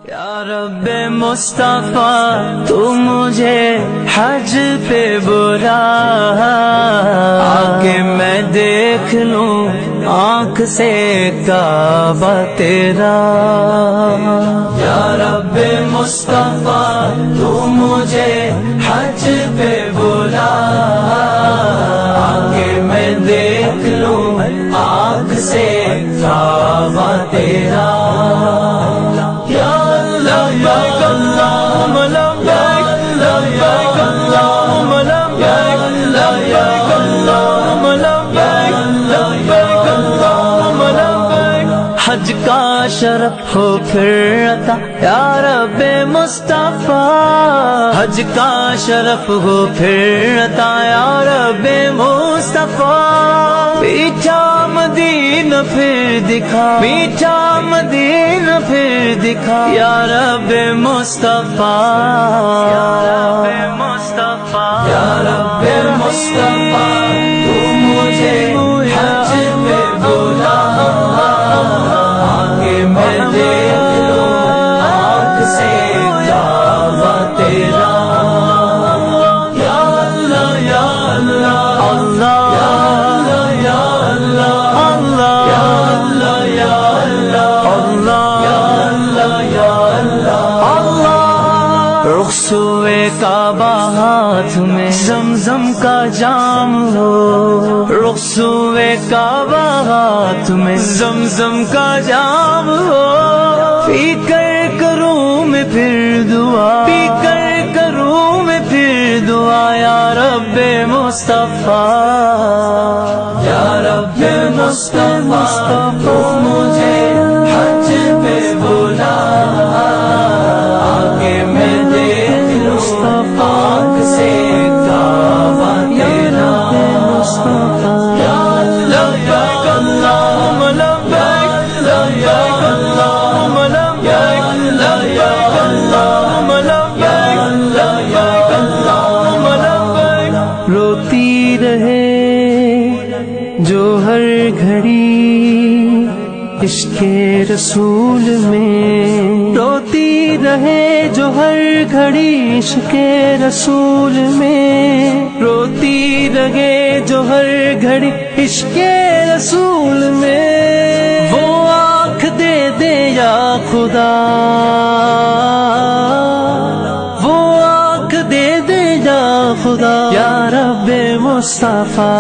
یا رب مصطفیٰ تو مجھے حج پہ بلا، آکے میں دیکھ لوں آنکھ سے کعبہ تیرا۔ یا رب مصطفیٰ تو مجھے حج پہ بلا، آکے میں دیکھ لوں آنکھ سے کعبہ تیرا۔ لبیک اللہم لبیک، لبیک اللہم لبیک، لبیک اللہم لبیک، لبیک اللہم لبیک۔ حج کا شرف ہو پھر عطا یا رب مصطفیٰ، حج کا شرف ہو پھر عطا یا رب مصطفیٰ۔ میٹھا مدینہ پھر دکھا، میٹھا مدینہ پھر دکھا یا رب مصطفیٰ، یا رب مصطفیٰ، یا رب مصطفیٰ تو مجھے حج پہ بلا، آگے میں دیکھ لوں آنکھ سے کعبہ تیرا۔ یا اللہ یا اللہ اللہ، یا اللہ یا اللہ، یا اللہ یا اللہ۔ رخسوئے کعبہ ہاتھ میں زمزم کا جام ہو، رخسوئے کعبہ ہاتھ میں زمزم کا جام ہو، پی کر کروں میں پھر دعا، پی کر کروں میں پھر دعا یا رب مصطفیٰ، یا رب مصطفیٰ تو مجھے حج پہ بلا، آگے میں دیکھ لوں آنکھ سے کعبہ تیرا۔ یا لبیک اللہم لبیک، لبیک اللہم لبیک، لبیک اللہم لبیک، لبیک اللہم لبیک۔ روتی رہے جو ہر گھڑی عشق رسول میں، روتی رہے جو ہر گھڑی عشق رسول میں، روتی رہے جو ہر گھڑی عشق رسول میں، وہ آنکھ دے دے یا خدا، وہ آنکھ دے دے یا خدا یا رب مصطفیٰ۔